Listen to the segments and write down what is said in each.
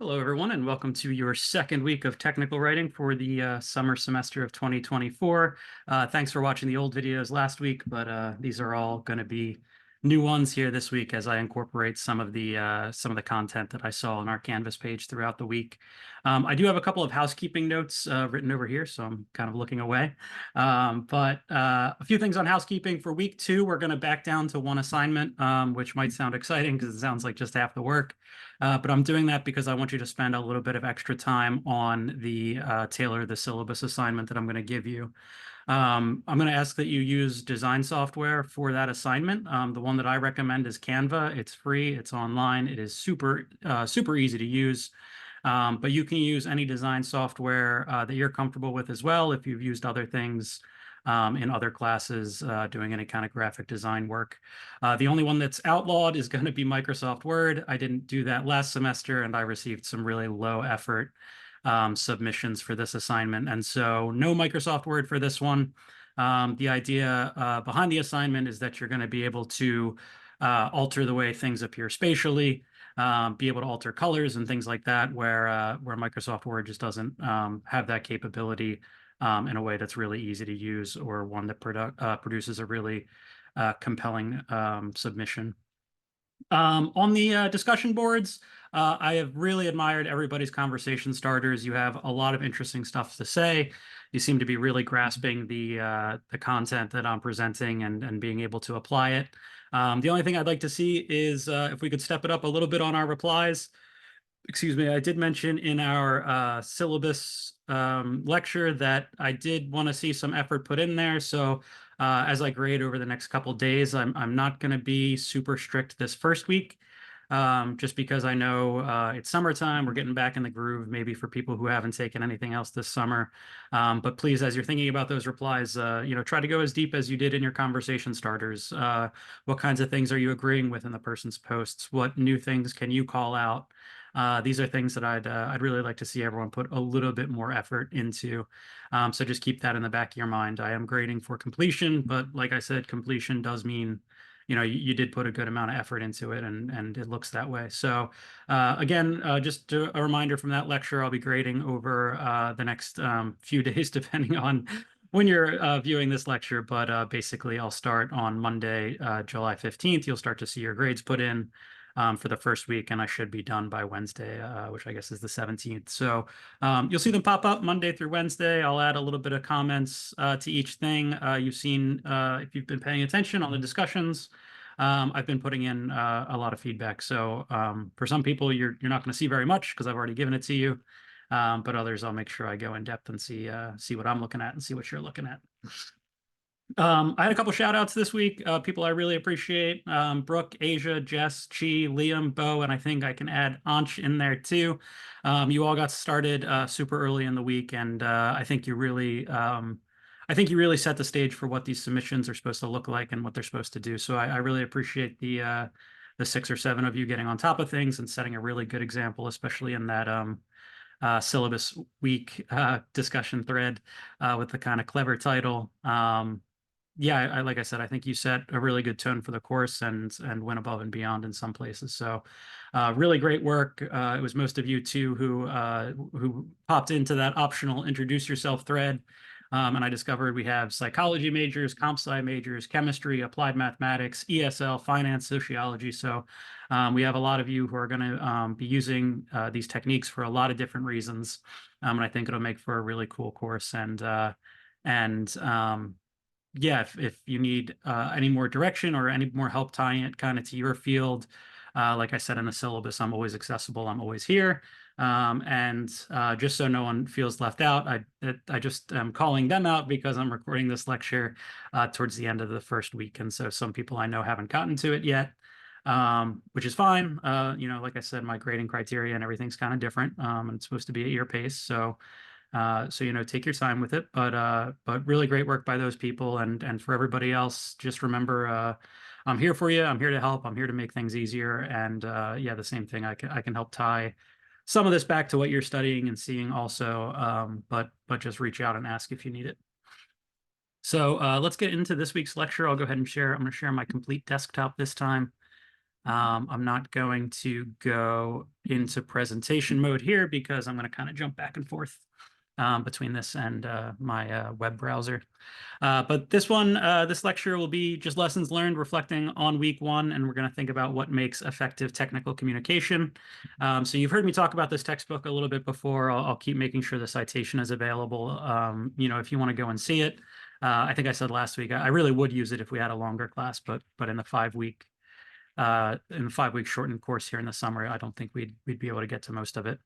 Hello, everyone, and welcome to your second week of technical writing for the summer semester of 2024. Thanks for watching the old videos last week, but these are all going to be new ones here this week as I incorporate some of the content that I saw on our Canvas page throughout the week. I do have a couple of housekeeping notes written over here, so I'm kind of looking away. But a few things on housekeeping. For week 2, we're going to back down to one assignment, which might sound exciting because it sounds like just half the work. But I'm doing that because I want you to spend a little bit of extra time on the tailor the syllabus assignment that I'm going to give you. I'm going to ask that you use design software for that assignment. The one that I recommend is Canva. It's free, it's online, it is super easy to use. But you can use any design software that you're comfortable with as well if you've used other things in other classes doing any kind of graphic design work. The only one that's outlawed is going to be Microsoft Word. I didn't do that last semester, and I received some really low effort submissions for this assignment. And so no Microsoft Word for this one. The idea behind the assignment is that you're going to be able to alter the way things appear spatially, be able to alter colors and things like that, where Microsoft Word just doesn't have that capability in a way that's really easy to use, or one that produces a really compelling submission. On the discussion boards, I have really admired everybody's conversation starters. You have a lot of interesting stuff to say. You seem to be really grasping the content that I'm presenting and being able to apply it. The only thing I'd like to see is if we could step it up a little bit on our replies. Excuse me, I did mention in our syllabus lecture that I did want to see some effort put in there. So as I grade over the next couple days, I'm not going to be super strict this first week, just because I know it's summertime. We're getting back in the groove, maybe for people who haven't taken anything else this summer. But please, as you're thinking about those replies, try to go as deep as you did in your conversation starters. What kinds of things are you agreeing with in the person's posts? What new things can you call out? These are things that I'd really like to see everyone put a little bit more effort into. So just keep that in the back of your mind. I am grading for completion, but like I said, completion does mean, you did put a good amount of effort into it, and it looks that way. So again, just a reminder from that lecture, I'll be grading over the next few days, depending on when you're viewing this lecture. But basically, I'll start on Monday, July 15th. You'll start to see your grades put in for the first week, and I should be done by Wednesday, which I guess is the 17th. So you'll see them pop up Monday through Wednesday. I'll add a little bit of comments to each thing. You've seen, if you've been paying attention on the discussions, I've been putting in a lot of feedback. So for some people, you're not going to see very much because I've already given it to you. But others, I'll make sure I go in depth and see what I'm looking at and see what you're looking at. I had a couple shout outs this week. People I really appreciate. Brooke, Asia, Jess, Chi, Liam, Bo, and I think I can add Anch in there too. You all got started super early in the week, and I think you really set the stage for what these submissions are supposed to look like and what they're supposed to do. So I really appreciate the 6 or 7 of you getting on top of things and setting a really good example, especially in that syllabus week discussion thread with the kind of clever title. Yeah, like I said, I think you set a really good tone for the course and went above and beyond in some places. So really great work. It was most of you too who popped into that optional introduce yourself thread. And I discovered we have psychology majors, comp sci majors, chemistry, applied mathematics, ESL, finance, sociology. So we have a lot of you who are going to be using these techniques for a lot of different reasons. And I think it'll make for a really cool course. Yeah, if you need any more direction or any more help tying it kind of to your field, like I said in the syllabus, I'm always accessible. I'm always here. Just so no one feels left out, I just am calling them out because I'm recording this lecture towards the end of the first week. And so some people I know haven't gotten to it yet, which is fine. Like I said, my grading criteria and everything's kind of different. And it's supposed to be at your pace. So take your time with it, but really great work by those people, and for everybody else, just remember, I'm here for you. I'm here to help. I'm here to make things easier. And yeah, the same thing. I can help tie some of this back to what you're studying and seeing also. But just reach out and ask if you need it. So let's get into this week's lecture. I'll go ahead and share. I'm going to share my complete desktop this time. I'm not going to go into presentation mode here because I'm going to kind of jump back and forth between this and my web browser. But this lecture will be just lessons learned reflecting on week one, and we're going to think about what makes effective technical communication. So you've heard me talk about this textbook a little bit before. I'll keep making sure the citation is available. If you want to go and see it. I think I said last week, I really would use it if we had a longer class, but in the 5 week shortened course here in the summer, I don't think we'd be able to get to most of it.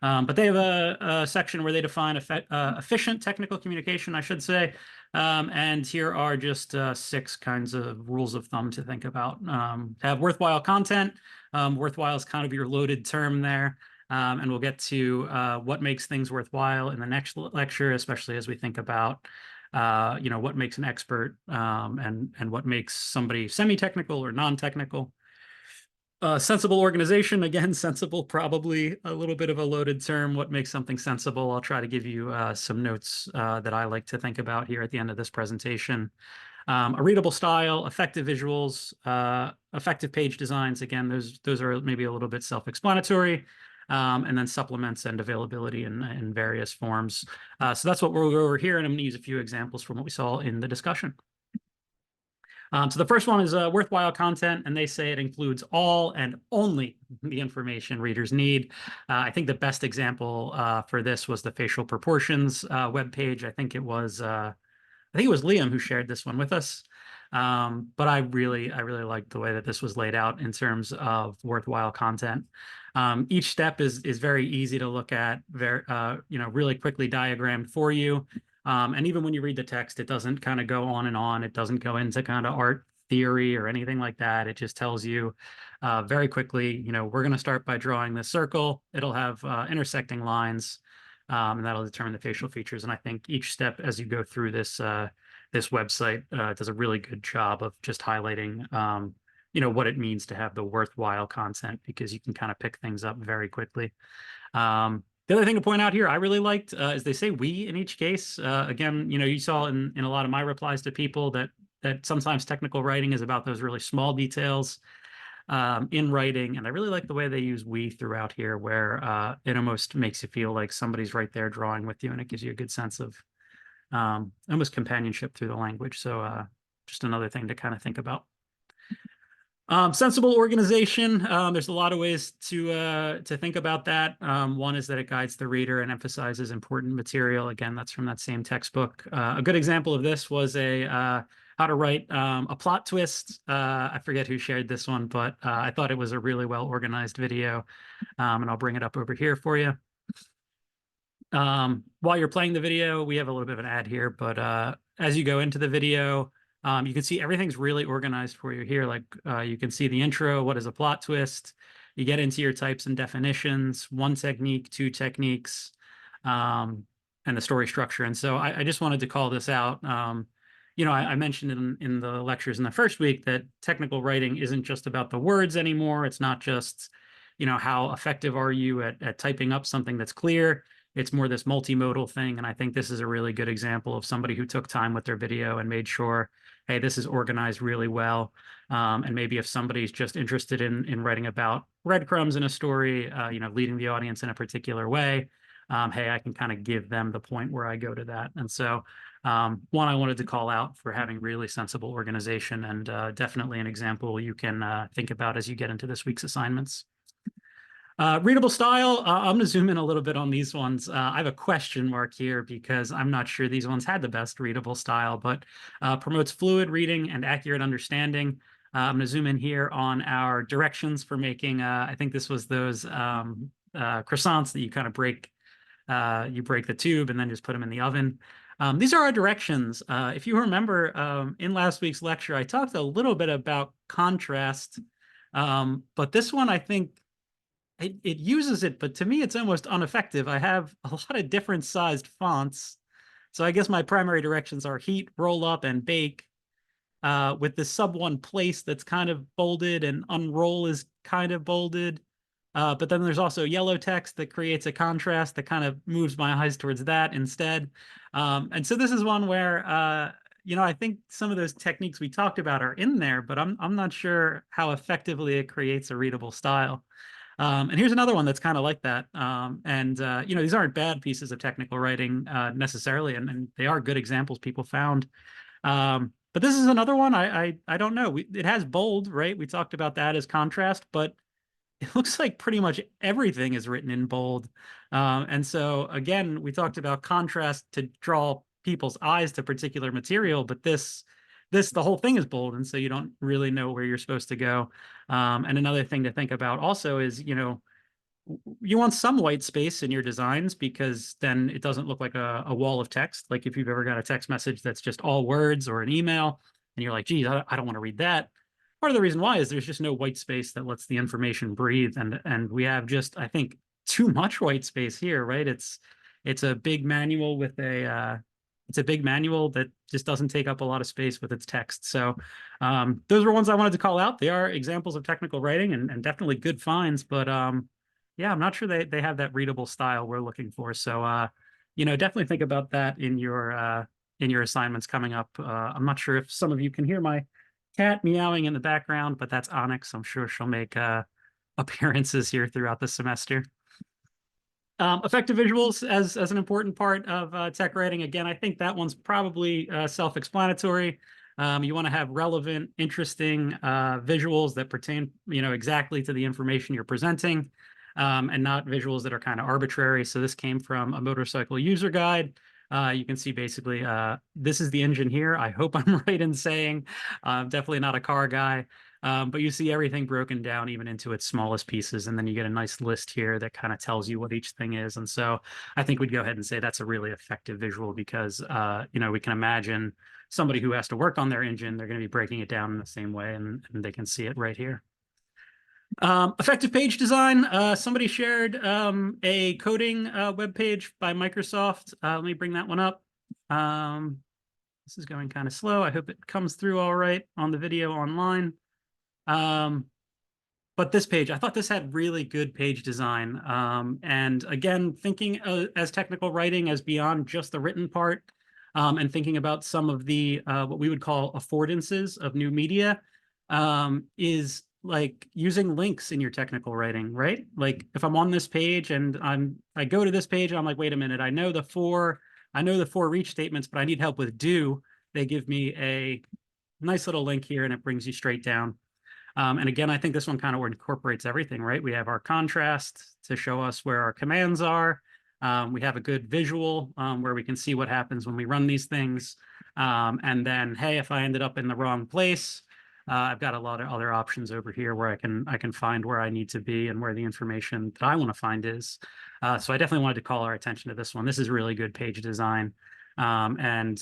But they have a section where they define efficient technical communication, I should say. And here are just 6 kinds of rules of thumb to think about. To have worthwhile content. Worthwhile is kind of your loaded term there. And we'll get to what makes things worthwhile in the next lecture, especially as we think about what makes an expert and what makes somebody semi-technical or non-technical. Sensible organization, again, sensible, probably a little bit of a loaded term. What makes something sensible? I'll try to give you some notes that I like to think about here at the end of this presentation. A readable style, effective visuals, effective page designs. Again, those are maybe a little bit self-explanatory. And then supplements and availability in various forms. So that's what we'll go over here, and I'm going to use a few examples from what we saw in the discussion. So the first one is worthwhile content, and they say it includes all and only the information readers need. I think the best example for this was the facial proportions webpage. I think it was Liam who shared this one with us. But I really liked the way that this was laid out in terms of worthwhile content. Each step is very easy to look at, really quickly diagrammed for you. And even when you read the text, it doesn't kind of go on and on. It doesn't go into kind of art theory or anything like that. It just tells you very quickly, we're going to start by drawing this circle. It'll have intersecting lines, and that'll determine the facial features. And I think each step as you go through this website does a really good job of just highlighting, what it means to have the worthwhile content, because you can kind of pick things up very quickly. The other thing to point out here, I really liked, is they say we in each case. Again, you saw in a lot of my replies to people that sometimes technical writing is about those really small details in writing. And I really like the way they use we throughout here, where it almost makes you feel like somebody's right there drawing with you, and it gives you a good sense of almost companionship through the language. So just another thing to kind of think about. Sensible organization. There's a lot of ways to think about that. One is that it guides the reader and emphasizes important material. Again, that's from that same textbook. A good example of this was how to write a plot twist. I forget who shared this one, but I thought it was a really well organized video, and I'll bring it up over here for you. While you're playing the video, we have a little bit of an ad here, but as you go into the video, you can see everything's really organized for you here. Like you can see the intro, what is a plot twist? You get into your types and definitions, 1 technique, 2 techniques, and the story structure. And so I just wanted to call this out. I mentioned in the lectures in the first week that technical writing isn't just about the words anymore. It's not just, how effective are you at typing up something that's clear. It's more this multimodal thing. And I think this is a really good example of somebody who took time with their video and made sure, hey, this is organized really well. And maybe if somebody's just interested in writing about breadcrumbs in a story, leading the audience in a particular way, hey, I can kind of give them the point where I go to that. And so one I wanted to call out for having really sensible organization, and definitely an example you can think about as you get into this week's assignments. Readable style, I'm going to zoom in a little bit on these ones. I have a question mark here because I'm not sure these ones had the best readable style, but promotes fluid reading and accurate understanding. I'm going to zoom in here on our directions for making, I think this was those croissants that you kind of break. You break the tube and then just put them in the oven. These are our directions. If you remember in last week's lecture, I talked a little bit about contrast, but this one, I think, it uses it, but to me, it's almost ineffective. I have a lot of different sized fonts. So I guess my primary directions are heat, roll up, and bake, with the sub 1 place that's kind of bolded, and unroll is kind of bolded. But then there's also yellow text that creates a contrast that kind of moves my eyes towards that instead. And so this is one where, I think some of those techniques we talked about are in there, but I'm not sure how effectively it creates a readable style. And here's another one that's kind of like that. These aren't bad pieces of technical writing necessarily, and they are good examples people found. But this is another one. I don't know. It has bold, right? We talked about that as contrast, but it looks like pretty much everything is written in bold. And so again, we talked about contrast to draw people's eyes to particular material, but the whole thing is bold, and so you don't really know where you're supposed to go. And another thing to think about also is, you want some white space in your designs because then it doesn't look like a wall of text. Like if you've ever got a text message that's just all words or an email, and you're like, geez, I don't want to read that. Part of the reason why is there's just no white space that lets the information breathe, and we have just, I think, too much white space here, right? It's a big manual with it's a big manual that just doesn't take up a lot of space with its text. So those were ones I wanted to call out. They are examples of technical writing and definitely good finds, but yeah, I'm not sure they have that readable style we're looking for. So definitely think about that in your assignments coming up. I'm not sure if some of you can hear my cat meowing in the background, but that's Onyx. I'm sure she'll make appearances here throughout the semester. Effective visuals as an important part of tech writing. Again, I think that one's probably self-explanatory. You want to have relevant, interesting visuals that pertain, exactly to the information you're presenting, and not visuals that are kind of arbitrary. So this came from a motorcycle user guide. You can see basically this is the engine here. I hope I'm right in saying I'm definitely not a car guy. But you see everything broken down even into its smallest pieces, and then you get a nice list here that kind of tells you what each thing is. And so I think we'd go ahead and say that's a really effective visual because we can imagine somebody who has to work on their engine, they're going to be breaking it down in the same way, and they can see it right here. Effective page design. Somebody shared a coding web page by Microsoft. Let me bring that one up. This is going kind of slow. I hope it comes through all right on the video online. But this page, I thought this had really good page design. And again, thinking as technical writing as beyond just the written part, and thinking about some of the what we would call affordances of new media, is like using links in your technical writing, right? Like if I'm on this page and I go to this page and I'm like, wait a minute, I know the four reach statements, but I need help with do. They give me a nice little link here and it brings you straight down. And again, I think this one kind of incorporates everything, right? We have our contrast to show us where our commands are. We have a good visual where we can see what happens when we run these things. And then, hey, if I ended up in the wrong place, I've got a lot of other options over here where I can find where I need to be and where the information that I want to find is. So I definitely wanted to call our attention to this one. This is really good page design. I'm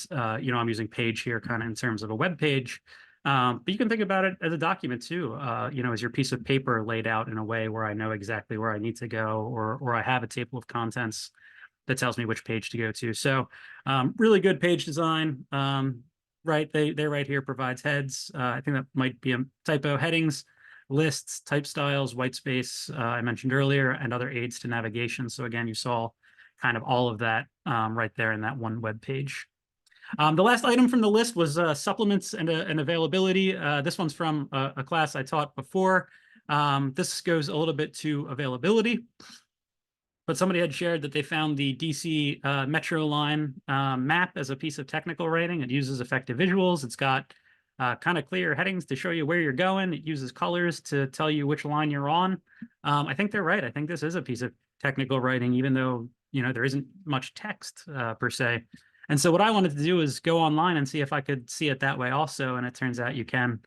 using page here kind of in terms of a web page. But you can think about it as a document too, as your piece of paper laid out in a way where I know exactly where I need to go, or I have a table of contents that tells me which page to go to. So really good page design. Right, they right here provides heads. I think that might be a typo. Headings, lists, type styles, white space, I mentioned earlier, and other aids to navigation. So again, you saw kind of all of that right there in that one web page. The last item from the list was supplements and availability. This one's from a class I taught before. This goes a little bit to availability, but somebody had shared that they found the DC Metro line map as a piece of technical writing. It uses effective visuals. It's got kind of clear headings to show you where you're going. It uses colors to tell you which line you're on. I think they're right. I think this is a piece of technical writing, even though there isn't much text per se. And so what I wanted to do is go online and see if I could see it that way also, and it turns out you can.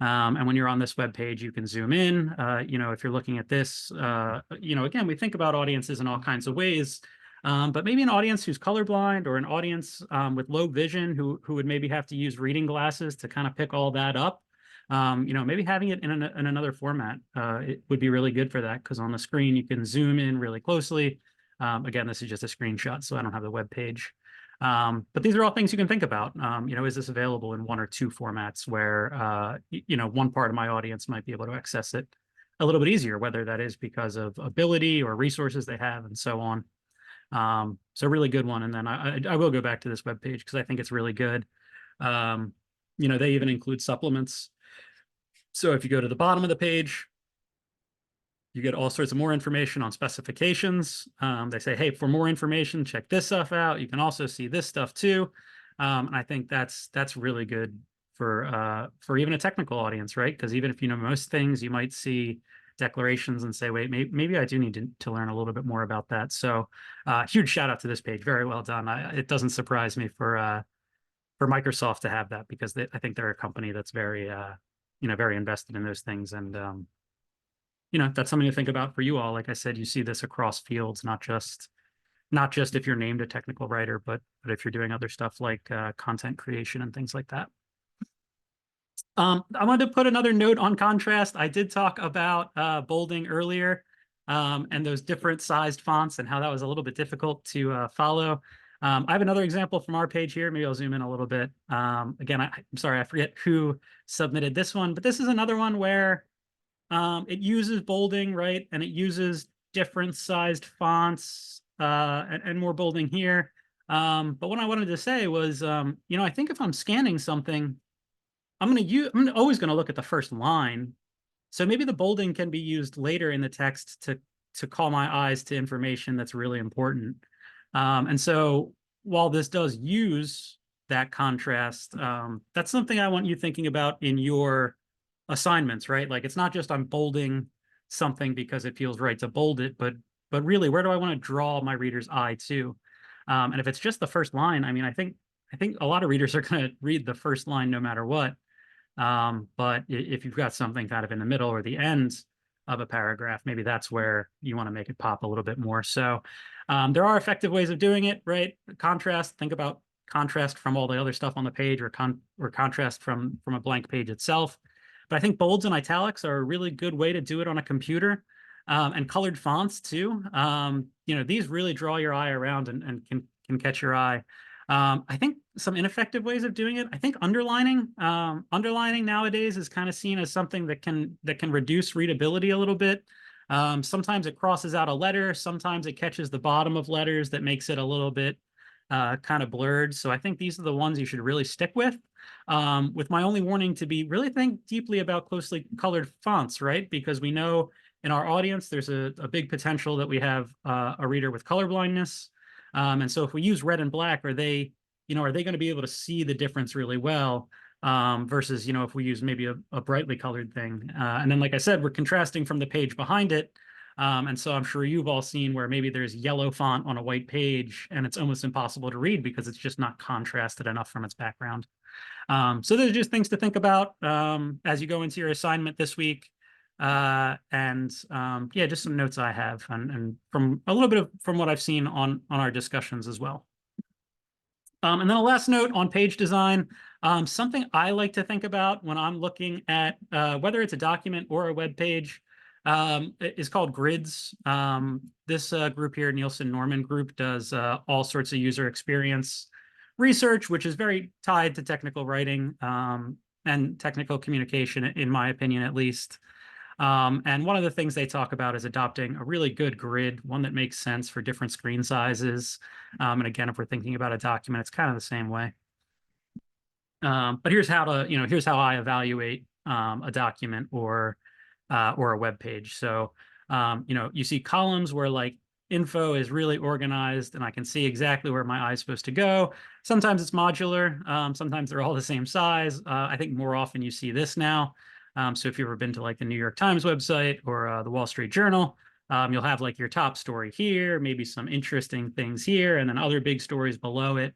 And when you're on this web page, you can zoom in. If you're looking at this, again, we think about audiences in all kinds of ways, but maybe an audience who's colorblind or an audience with low vision who would maybe have to use reading glasses to kind of pick all that up. Maybe having it in another format, it would be really good for that, because on the screen you can zoom in really closely. Again, this is just a screenshot, so I don't have the web page. But these are all things you can think about. Is this available in one or two formats where, one part of my audience might be able to access it a little bit easier, whether that is because of ability or resources they have and so on. So really good one. And then I will go back to this web page because I think it's really good. Um, you know, they even include supplements. So if you go to the bottom of the page, you get all sorts of more information on specifications. They say, hey, for more information, check this stuff out. You can also see this stuff too. And I think that's really good for even a technical audience, right? Because even if you know most things, you might see declarations and say, wait, maybe I do need to learn a little bit more about that. So huge shout out to this page. Very well done. It doesn't surprise me for Microsoft to have that, because I think they're a company that's very, you know, very invested in those things. And, you know, that's something to think about for you all. Like I said, you see this across fields, not just if you're named a technical writer, but if you're doing other stuff like content creation and things like that. I wanted to put another note on contrast. I did talk about bolding earlier, and those different sized fonts and how that was a little bit difficult to follow. I have another example from our page here. Maybe I'll zoom in a little bit. Again, I'm sorry, I forget who submitted this one, but this is another one where it uses bolding, right? And it uses different sized fonts and more bolding here. But what I wanted to say was, you know, I think if I'm scanning something, I'm always going to look at the first line. So maybe the bolding can be used later in the text to call my eyes to information that's really important. And so while this does use that contrast, that's something I want you thinking about in your assignments, right? Like it's not just I'm bolding something because it feels right to bold it, but really, where do I want to draw my reader's eye to? And if it's just the first line, I mean, I think a lot of readers are going to read the first line no matter what. But if you've got something kind of in the middle or the end of a paragraph, maybe that's where you want to make it pop a little bit more. So there are effective ways of doing it, right? Contrast, think about contrast from all the other stuff on the page, or contrast from a blank page itself. But I think bolds and italics are a really good way to do it on a computer. And colored fonts too. You know, these really draw your eye around and can catch your eye. I think some ineffective ways of doing it. I think underlining nowadays is kind of seen as something that can reduce readability a little bit. Sometimes it crosses out a letter. Sometimes it catches the bottom of letters that makes it a little bit kind of blurred. So I think these are the ones you should really stick with. With my only warning to be really think deeply about closely colored fonts, right? Because we know in our audience there's a big potential that we have a reader with color blindness. And so if we use red and black, are they going to be able to see the difference really well, versus, if we use maybe a brightly colored thing. And then, like I said, we're contrasting from the page behind it. And so I'm sure you've all seen where maybe there's yellow font on a white page and it's almost impossible to read because it's just not contrasted enough from its background. So those are just things to think about as you go into your assignment this week. Yeah, just some notes I have and from a little bit from what I've seen on our discussions as well. And then a last note on page design, something I like to think about when I'm looking at whether it's a document or a web page is called grids. This group here, Nielsen Norman Group, does all sorts of user experience research, which is very tied to technical writing and technical communication, in my opinion, at least. And one of the things they talk about is adopting a really good grid, one that makes sense for different screen sizes. And again, if we're thinking about a document, it's kind of the same way. But here's how I evaluate a document or a web page. So, you see columns where like info is really organized and I can see exactly where my eye is supposed to go. Sometimes it's modular. Sometimes they're all the same size. I think more often you see this now. So if you've ever been to like the New York Times website or the Wall Street Journal, you'll have like your top story here, maybe some interesting things here, and then other big stories below it.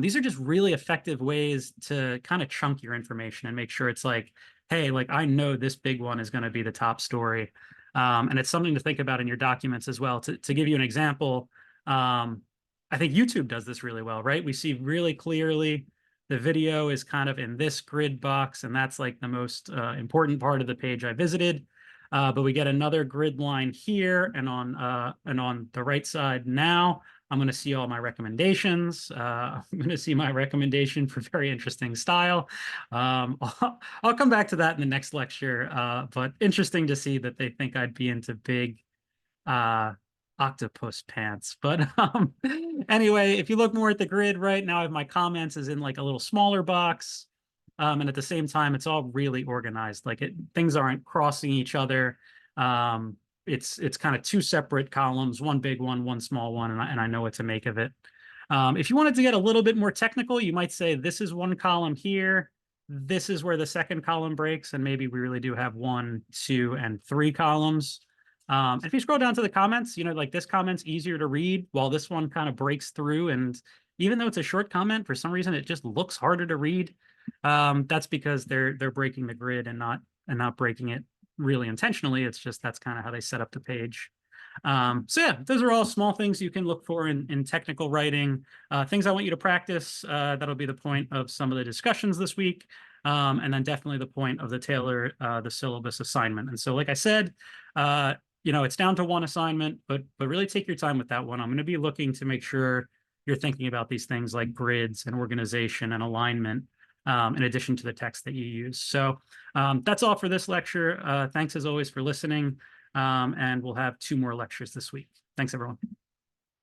These are just really effective ways to kind of chunk your information and make sure it's like, hey, like I know this big one is going to be the top story. And it's something to think about in your documents as well. To give you an example, I think YouTube does this really well, right? We see really clearly the video is kind of in this grid box, and that's like the most important part of the page I visited. But we get another grid line here, and on the right side now, I'm going to see all my recommendations. I'm going to see my recommendation for very interesting style. I'll come back to that in the next lecture, but interesting to see that they think I'd be into big octopus pants. But anyway, if you look more at the grid right now, I have my comments is in like a little smaller box. And at the same time, it's all really organized. Like things aren't crossing each other. Um, it's kind of two separate columns, one big one small one, and I know what to make of it. If you wanted to get a little bit more technical, you might say this is one column here. This is where the second column breaks, and maybe we really do have 1, 2, and 3 columns. If you scroll down to the comments, like this comment's easier to read, while this one kind of breaks through. And even though it's a short comment, for some reason it just looks harder to read. That's because they're breaking the grid and not breaking it really intentionally. It's just that's kind of how they set up the page. So yeah, those are all small things you can look for in technical writing. Things I want you to practice. That'll be the point of some of the discussions this week. And then definitely the point of the syllabus assignment. And so, like I said, it's down to one assignment, but really take your time with that one. I'm going to be looking to make sure you're thinking about these things like grids and organization and alignment, in addition to the text that you use. So that's all for this lecture. Thanks as always for listening. And we'll have 2 more lectures this week. Thanks, everyone.